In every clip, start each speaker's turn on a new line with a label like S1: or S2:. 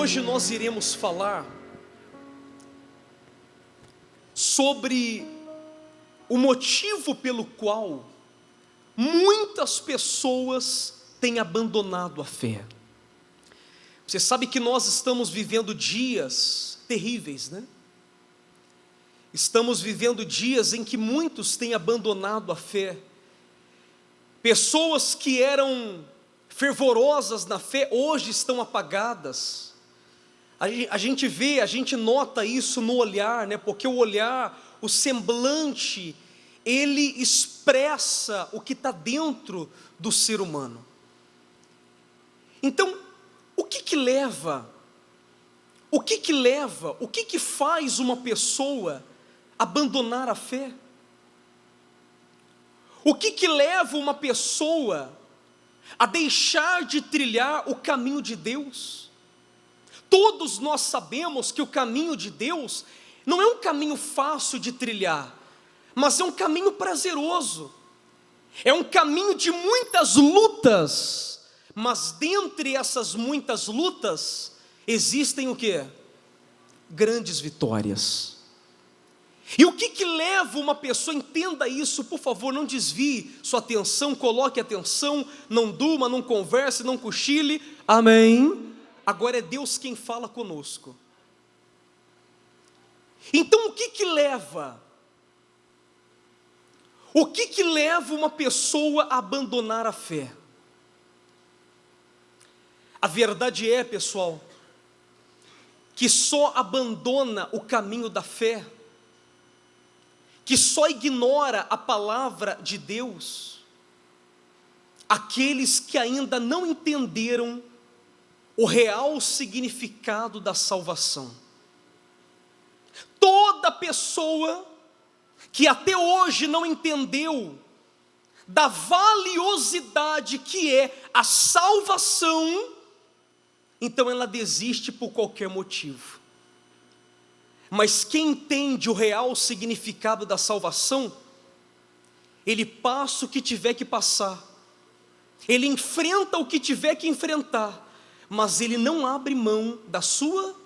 S1: Hoje nós iremos falar sobre o motivo pelo qual muitas pessoas têm abandonado a fé. Você sabe que nós estamos vivendo dias terríveis, né? Estamos vivendo dias em que muitos têm abandonado a fé. Pessoas que eram fervorosas na fé, hoje estão apagadas. A gente vê, a gente nota isso no olhar, né? Porque o olhar, o semblante, ele expressa o que está dentro do ser humano. Então, o que leva, o que faz uma pessoa abandonar a fé? O que leva uma pessoa a deixar de trilhar o caminho de Deus? Todos nós sabemos que o caminho de Deus não é um caminho fácil de trilhar, mas é um caminho prazeroso, é um caminho de muitas lutas, mas dentre essas muitas lutas, existem o quê? Grandes vitórias. E o que leva uma pessoa, entenda isso, por favor, não desvie sua atenção, coloque atenção, não durma, não converse, não cochile, amém? Agora é Deus quem fala conosco. Então o que leva? O que leva uma pessoa a abandonar a fé? A verdade é, pessoal, que só abandona o caminho da fé, que só ignora a palavra de Deus, aqueles que ainda não entenderam o real significado da salvação. Toda pessoa que até hoje não entendeu da valiosidade que é a salvação, então ela desiste por qualquer motivo. Mas quem entende o real significado da salvação, ele passa o que tiver que passar, ele enfrenta o que tiver que enfrentar, mas ele não abre mão da sua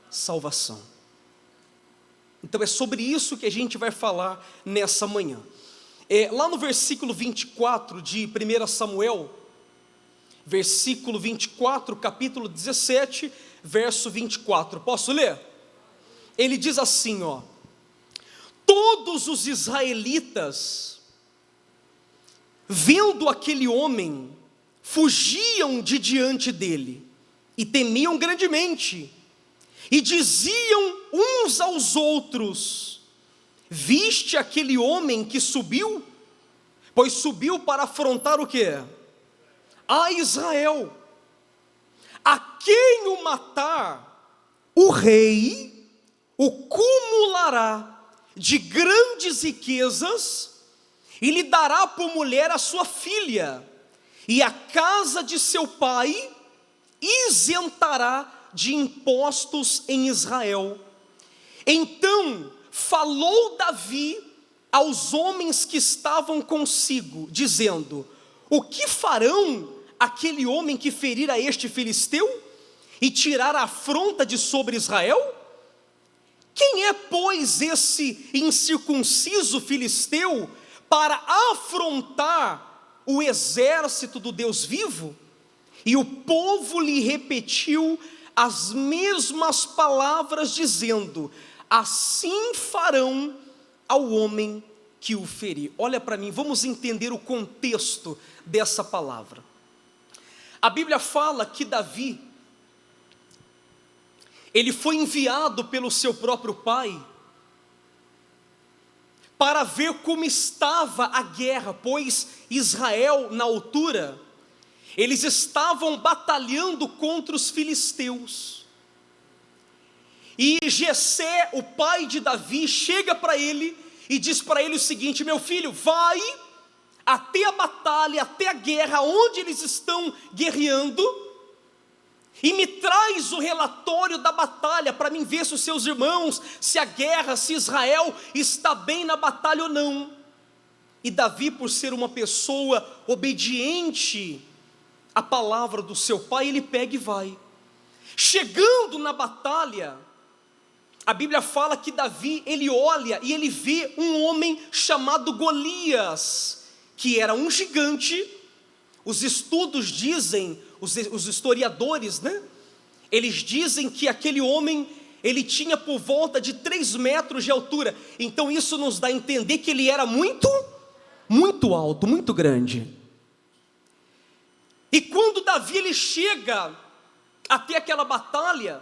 S1: salvação. Então é sobre isso que a gente vai falar nessa manhã. Lá no versículo 24 de 1 Samuel, versículo 24, capítulo 17, verso 24, posso ler? Ele diz assim, ó: todos os israelitas, vendo aquele homem, fugiam de diante dele, e temiam grandemente, e diziam uns aos outros: viste aquele homem que subiu? Pois subiu para afrontar o quê? A Israel. A quem o matar, o rei o cumulará de grandes riquezas, e lhe dará por mulher a sua filha, e a casa de seu pai isentará de impostos em Israel. Então falou Davi aos homens que estavam consigo, dizendo: o que farão aquele homem que ferir a este filisteu e tirar a afronta de sobre Israel? Quem é, pois, esse incircunciso filisteu para afrontar o exército do Deus vivo? E o povo lhe repetiu as mesmas palavras, dizendo: assim farão ao homem que o ferir. Olha para mim, vamos entender o contexto dessa palavra. A Bíblia fala que Davi, ele foi enviado pelo seu próprio pai para ver como estava a guerra, pois Israel, na altura, eles estavam batalhando contra os filisteus. E Jessé, o pai de Davi, chega para ele e diz para ele o seguinte: meu filho, vai até a batalha, até a guerra, onde eles estão guerreando, e me traz o relatório da batalha, para mim ver se os seus irmãos, se a guerra, se Israel está bem na batalha ou não. E Davi, por ser uma pessoa obediente à palavra do seu pai, ele pega e vai. Chegando na batalha, a Bíblia fala que Davi, ele olha e ele vê um homem chamado Golias, que era um gigante. Os estudos dizem, os historiadores, né? Eles dizem que aquele homem, ele tinha por volta de 3 metros de altura. Então isso nos dá a entender que ele era muito alto, muito grande. E quando Davi ele chega até aquela batalha,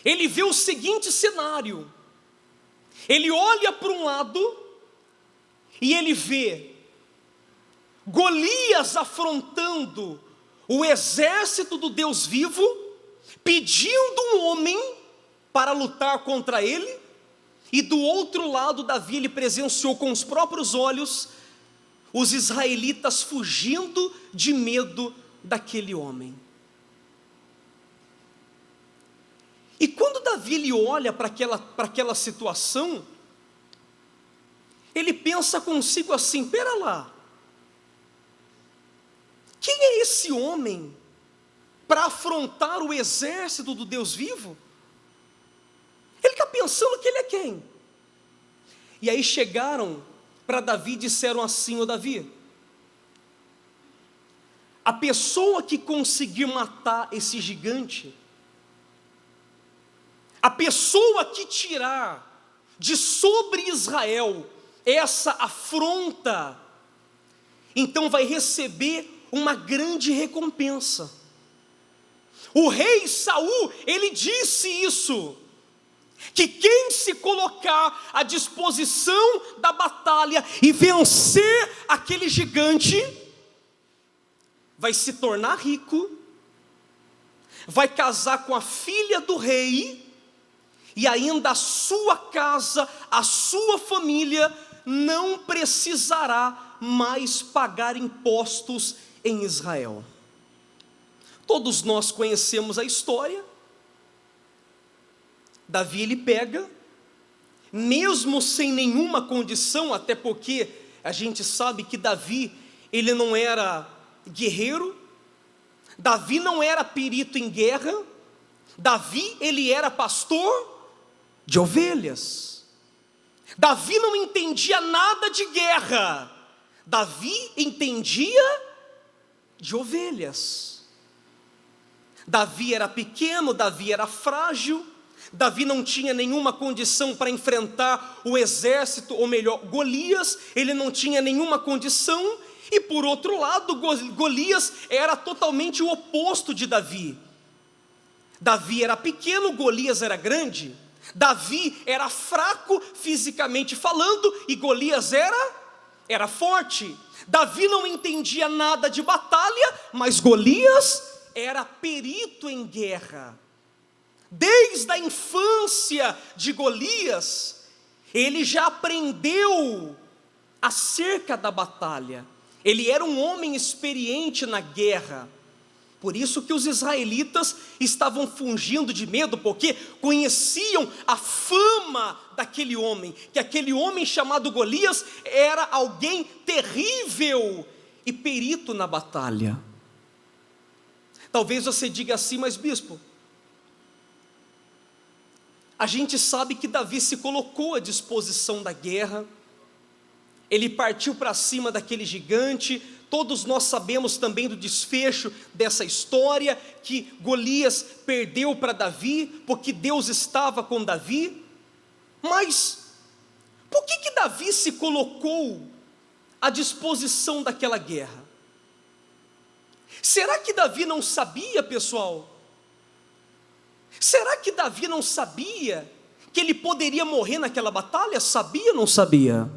S1: ele vê o seguinte cenário. Ele olha para um lado e ele vê Golias afrontando o exército do Deus vivo, pedindo um homem para lutar contra ele, e do outro lado Davi ele presenciou com os próprios olhos os israelitas fugindo de medo daquele homem. E quando Davi ele olha para aquela situação, ele pensa consigo assim: pera lá, quem é esse homem para afrontar o exército do Deus vivo? Ele está pensando que ele é quem? E aí chegaram para Davi e disseram assim: ô Davi, a pessoa que conseguir matar esse gigante, a pessoa que tirar de sobre Israel essa afronta, então vai receber uma grande recompensa. O rei Saul, ele disse isso, que quem se colocar à disposição da batalha e vencer aquele gigante, vai se tornar rico, vai casar com a filha do rei, e ainda a sua casa, a sua família, não precisará mais pagar impostos em Israel. Todos nós conhecemos a história. Davi ele pega, mesmo sem nenhuma condição, até porque a gente sabe que Davi, ele não era guerreiro, Davi não era perito em guerra, Davi ele era pastor de ovelhas. Davi não entendia nada de guerra, Davi entendia de ovelhas. Davi era pequeno, Davi era frágil, Davi não tinha nenhuma condição para enfrentar o exército, ou melhor, Golias, ele não tinha nenhuma condição. E por outro lado, Golias era totalmente o oposto de Davi. Davi era pequeno, Golias era grande. Davi era fraco fisicamente falando, e Golias era forte. Davi não entendia nada de batalha, mas Golias era perito em guerra. Desde a infância de Golias, ele já aprendeu acerca da batalha. Ele era um homem experiente na guerra. Por isso que os israelitas estavam fugindo de medo, porque conheciam a fama daquele homem, que aquele homem chamado Golias era alguém terrível e perito na batalha. Talvez você diga assim: mas bispo, a gente sabe que Davi se colocou à disposição da guerra, ele partiu para cima daquele gigante. Todos nós sabemos também do desfecho dessa história, que Golias perdeu para Davi, porque Deus estava com Davi. Mas por que Davi se colocou à disposição daquela guerra? Será que Davi não sabia, pessoal? Será que Davi não sabia que ele poderia morrer naquela batalha? Sabia ou não sabia?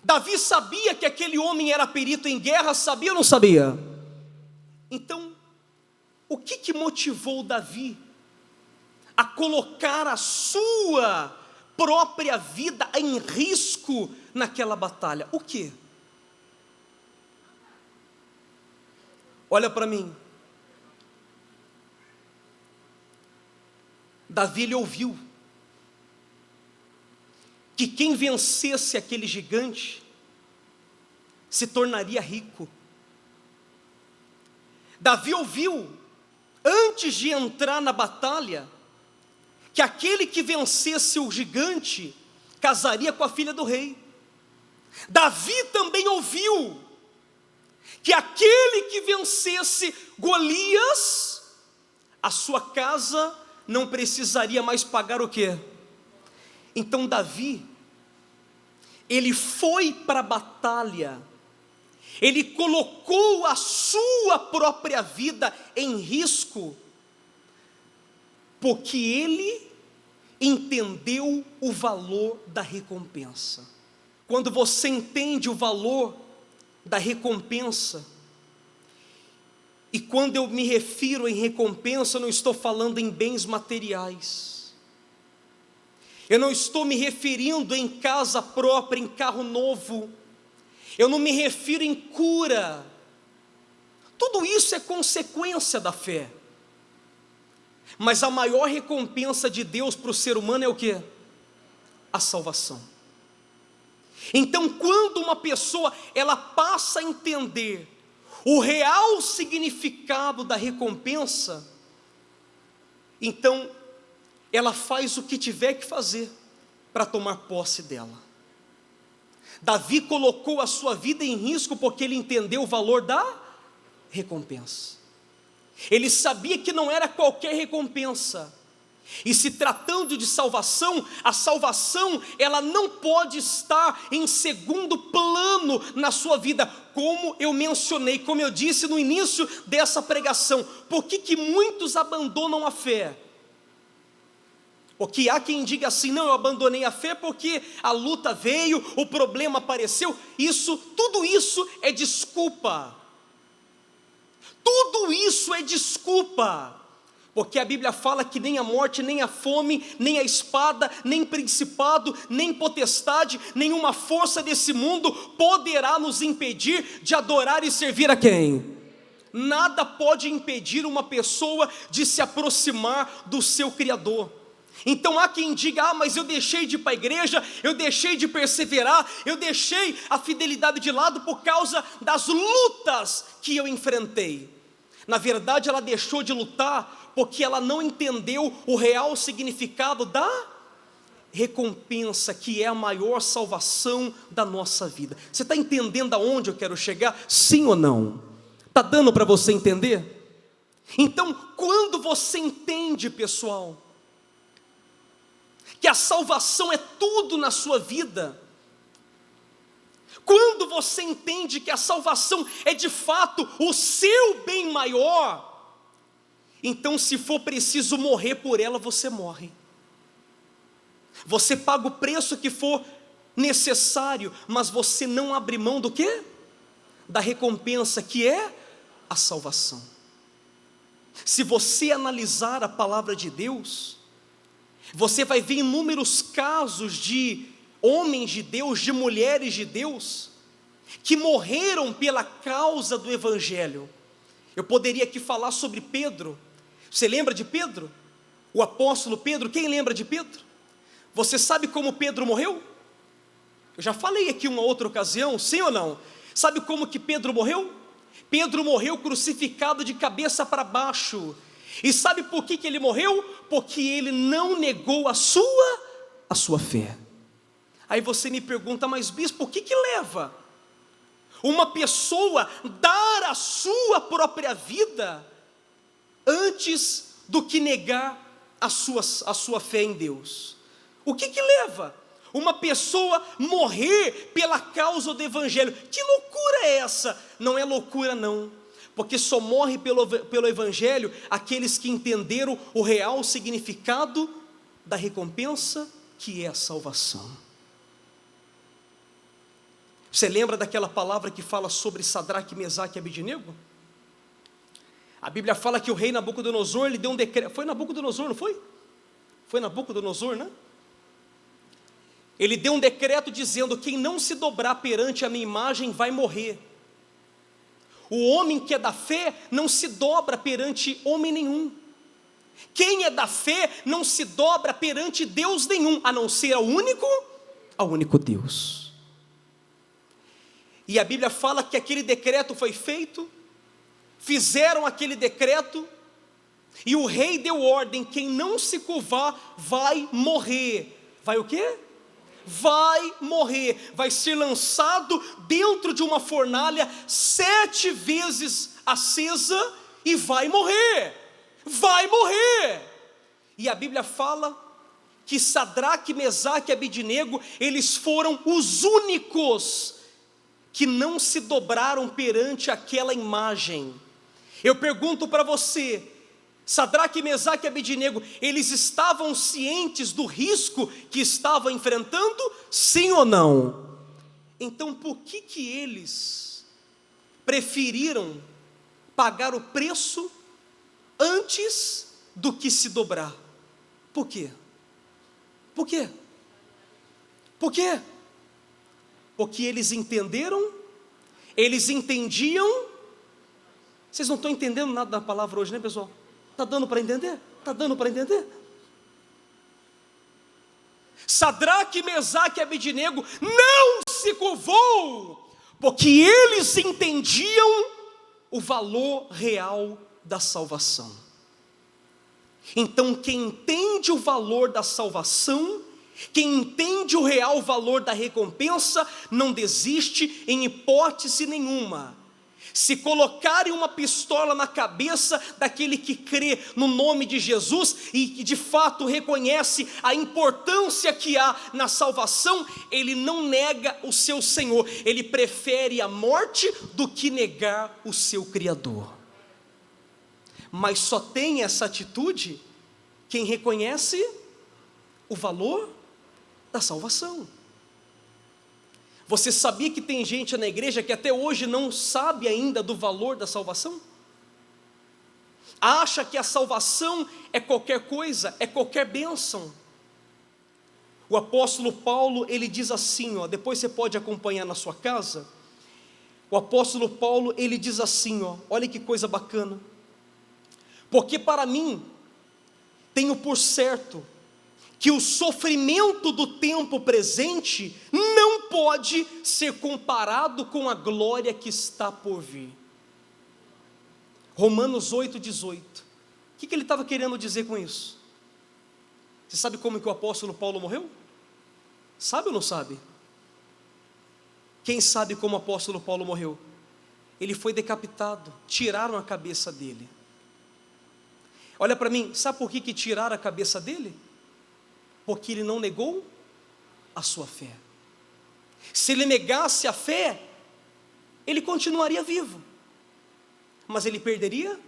S1: Davi sabia que aquele homem era perito em guerra, sabia ou não sabia? Então, o que motivou Davi a colocar a sua própria vida em risco naquela batalha? O quê? Olha para mim. Davi ele ouviu que quem vencesse aquele gigante se tornaria rico. Davi ouviu antes de entrar na batalha, que aquele que vencesse o gigante casaria com a filha do rei. Davi também ouviu que aquele que vencesse Golias, a sua casa não precisaria mais pagar o quê? Então Davi, ele foi para a batalha, ele colocou a sua própria vida em risco, porque ele entendeu o valor da recompensa. Quando você entende o valor da recompensa, e quando eu me refiro em recompensa, eu não estou falando em bens materiais, eu não estou me referindo em casa própria, em carro novo, eu não me refiro em cura. Tudo isso é consequência da fé. Mas a maior recompensa de Deus para o ser humano é o quê? A salvação. Então, quando uma pessoa ela passa a entender o real significado da recompensa, então ela faz o que tiver que fazer para tomar posse dela. Davi colocou a sua vida em risco porque ele entendeu o valor da recompensa. Ele sabia que não era qualquer recompensa. E se tratando de salvação, a salvação ela não pode estar em segundo plano na sua vida, como eu mencionei, como eu disse no início dessa pregação. Por que muitos abandonam a fé? Porque há quem diga assim: não, eu abandonei a fé porque a luta veio, o problema apareceu. Tudo isso é desculpa. Tudo isso é desculpa. Porque a Bíblia fala que nem a morte, nem a fome, nem a espada, nem principado, nem potestade, nenhuma força desse mundo poderá nos impedir de adorar e servir a quem? Nada pode impedir uma pessoa de se aproximar do seu Criador. Então há quem diga: mas eu deixei de ir para a igreja, eu deixei de perseverar, eu deixei a fidelidade de lado por causa das lutas que eu enfrentei. Na verdade, ela deixou de lutar porque ela não entendeu o real significado da recompensa, que é a maior salvação da nossa vida. Você está entendendo aonde eu quero chegar? Sim ou não? Está dando para você entender? Então, quando você entende, pessoal, que a salvação é tudo na sua vida, quando você entende que a salvação é de fato o seu bem maior, então se for preciso morrer por ela, você morre. Você paga o preço que for necessário, mas você não abre mão do quê? Da recompensa, que é a salvação. Se você analisar a palavra de Deus, você vai ver inúmeros casos de homens de Deus, de mulheres de Deus, que morreram pela causa do Evangelho. Eu poderia aqui falar sobre Pedro. Você lembra de Pedro? O apóstolo Pedro, quem lembra de Pedro? Você sabe como Pedro morreu? Eu já falei aqui uma outra ocasião, sim ou não? Sabe como que Pedro morreu? Pedro morreu crucificado de cabeça para baixo. E sabe por que ele morreu? Porque ele não negou a sua fé. Aí você me pergunta: mas bispo, o que leva uma pessoa dar a sua própria vida antes do que negar a sua fé em Deus? O que leva uma pessoa morrer pela causa do Evangelho? Que loucura é essa? Não é loucura não, porque só morre pelo Evangelho aqueles que entenderam o real significado da recompensa, que é a salvação. Você lembra daquela palavra que fala sobre Sadraque, Mesaque e Abednego? A Bíblia fala que o rei Nabucodonosor, ele deu um decreto. Foi Nabucodonosor, não foi? Foi Nabucodonosor, né? Ele deu um decreto dizendo: quem não se dobrar perante a minha imagem vai morrer. O homem que é da fé não se dobra perante homem nenhum. Quem é da fé não se dobra perante Deus nenhum, a não ser ao único Deus. E a Bíblia fala que aquele decreto foi feito, fizeram aquele decreto, E o rei deu ordem: quem não se curvar vai morrer. Vai o quê? Vai morrer, vai ser lançado dentro de uma fornalha 7 vezes acesa e vai morrer. E a Bíblia fala que Sadraque, Mesaque e Abednego, eles foram os únicos que não se dobraram perante aquela imagem. Eu pergunto para você: Sadraque, Mesaque e Abednego, eles estavam cientes do risco que estavam enfrentando? Sim ou não? Então por que eles preferiram pagar o preço antes do que se dobrar? Por quê? Por quê? Porque eles entenderam, eles entendiam. Vocês não estão entendendo nada da palavra hoje, né, pessoal? Está dando para entender? Sadraque, Mesaque e Abednego não se curvou, porque eles entendiam o valor real da salvação. Então quem entende o valor da salvação, quem entende o real valor da recompensa, não desiste em hipótese nenhuma. Se colocarem uma pistola na cabeça daquele que crê no nome de Jesus e que de fato reconhece a importância que há na salvação, ele não nega o seu Senhor, ele prefere a morte do que negar o seu Criador. Mas só tem essa atitude quem reconhece o valor da salvação. Você sabia que tem gente na igreja que até hoje não sabe ainda do valor da salvação? Acha que a salvação é qualquer coisa, é qualquer bênção. O apóstolo Paulo, ele diz assim, depois você pode acompanhar na sua casa. O apóstolo Paulo, ele diz assim, olha que coisa bacana. Porque para mim, tenho por certo que o sofrimento do tempo presente não pode ser comparado com a glória que está por vir. Romanos 8,18. O que ele estava querendo dizer com isso? Você sabe como que o apóstolo Paulo morreu? Sabe ou não sabe? Quem sabe como o apóstolo Paulo morreu? Ele foi decapitado, tiraram a cabeça dele. Olha para mim, sabe por que tiraram a cabeça dele? Porque ele não negou a sua fé. Se ele negasse a fé, ele continuaria vivo, mas ele perderia.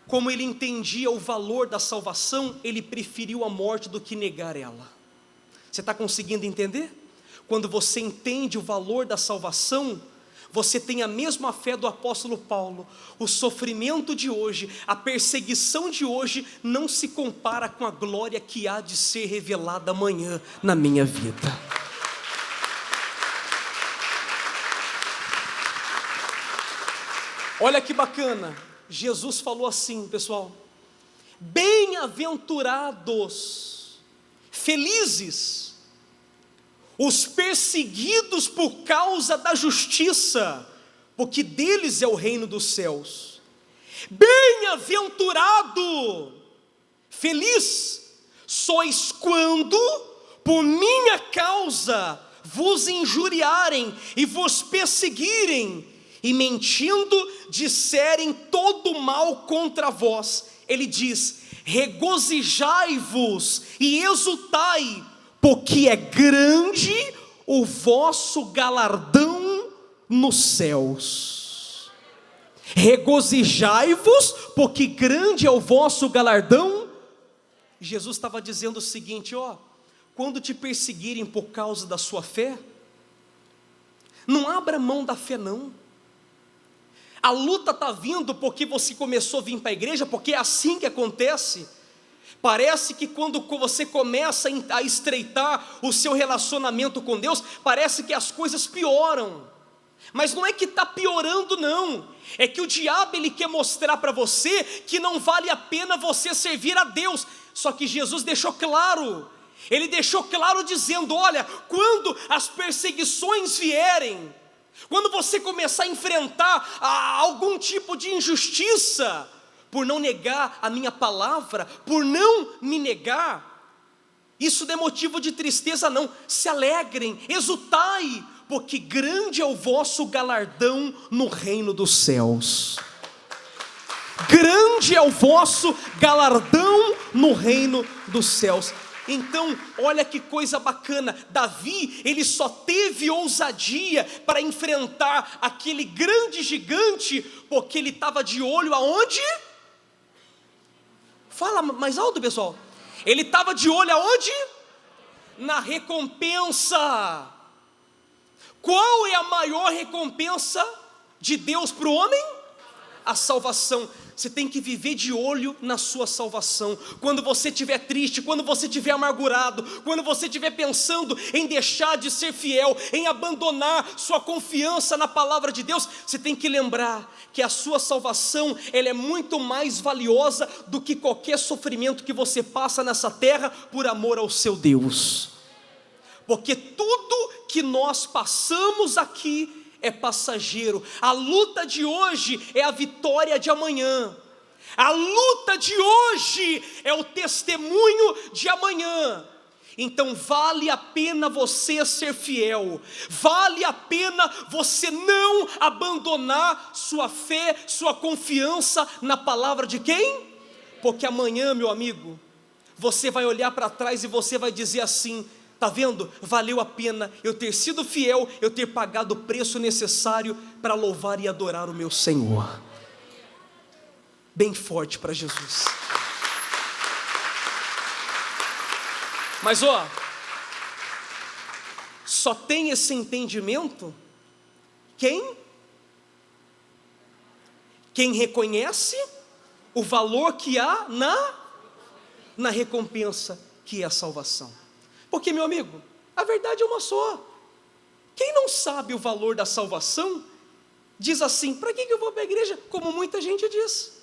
S1: Como ele entendia o valor da salvação, ele preferiu a morte do que negar ela. Você está conseguindo entender? Quando você entende o valor da salvação, você tem a mesma fé do apóstolo Paulo. O sofrimento de hoje, a perseguição de hoje, não se compara com a glória que há de ser revelada amanhã na minha vida. Olha que bacana, Jesus falou assim, pessoal: bem-aventurados, felizes, os perseguidos por causa da justiça, porque deles é o reino dos céus. Bem-aventurado, feliz sois quando, por minha causa, vos injuriarem e vos perseguirem, e mentindo disserem todo mal contra vós. Ele diz: regozijai-vos e exultai, porque é grande o vosso galardão nos céus. Regozijai-vos, porque grande é o vosso galardão. Jesus estava dizendo o seguinte, quando te perseguirem por causa da sua fé, não abra mão da fé não. A luta está vindo porque você começou a vir para a igreja, porque é assim que acontece. Parece que quando você começa a estreitar o seu relacionamento com Deus, parece que as coisas pioram. Mas não é que está piorando não, é que o diabo ele quer mostrar para você que não vale a pena você servir a Deus. Só que Jesus deixou claro, ele deixou claro dizendo, olha, quando as perseguições vierem, quando você começar a enfrentar algum tipo de injustiça, por não negar a minha palavra, por não me negar, isso não é motivo de tristeza não. Se alegrem, exultai, porque grande é o vosso galardão no reino dos céus. Grande é o vosso galardão no reino dos céus. Então, olha que coisa bacana, Davi, ele só teve ousadia para enfrentar aquele grande gigante, porque ele estava de olho aonde? Fala mais alto, pessoal. Ele estava de olho aonde? Na recompensa. Qual é a maior recompensa de Deus para o homem? A salvação. Você tem que viver de olho na sua salvação. Quando você estiver triste, quando você estiver amargurado, quando você estiver pensando em deixar de ser fiel, em abandonar sua confiança na palavra de Deus, você tem que lembrar que a sua salvação, ela é muito mais valiosa do que qualquer sofrimento que você passa nessa terra por amor ao seu Deus. Porque tudo que nós passamos aqui é passageiro. A luta de hoje é a vitória de amanhã. A luta de hoje é o testemunho de amanhã. Então vale a pena você ser fiel, vale a pena você não abandonar sua fé, sua confiança na palavra de quem? Porque amanhã, meu amigo, você vai olhar para trás e você vai dizer assim: está vendo? Valeu a pena eu ter sido fiel, eu ter pagado o preço necessário para louvar e adorar o meu Senhor. Bem forte para Jesus. Mas só tem esse entendimento quem reconhece o valor que há na recompensa, que é a salvação. Porque, meu amigo, a verdade é uma só. Quem não sabe o valor da salvação, diz assim: para que eu vou para a igreja? Como muita gente diz.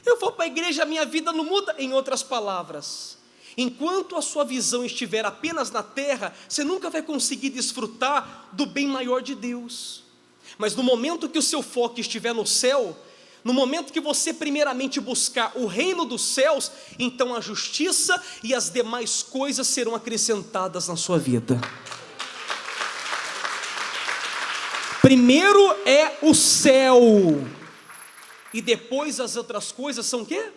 S1: Eu vou para a igreja, a minha vida não muda. Em outras palavras, enquanto a sua visão estiver apenas na terra, você nunca vai conseguir desfrutar do bem maior de Deus. Mas no momento que o seu foco estiver no céu, no momento que você primeiramente buscar o reino dos céus, então a justiça e as demais coisas serão acrescentadas na sua vida. Primeiro é o céu, e depois as outras coisas são o quê?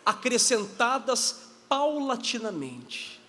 S1: Acrescentadas paulatinamente.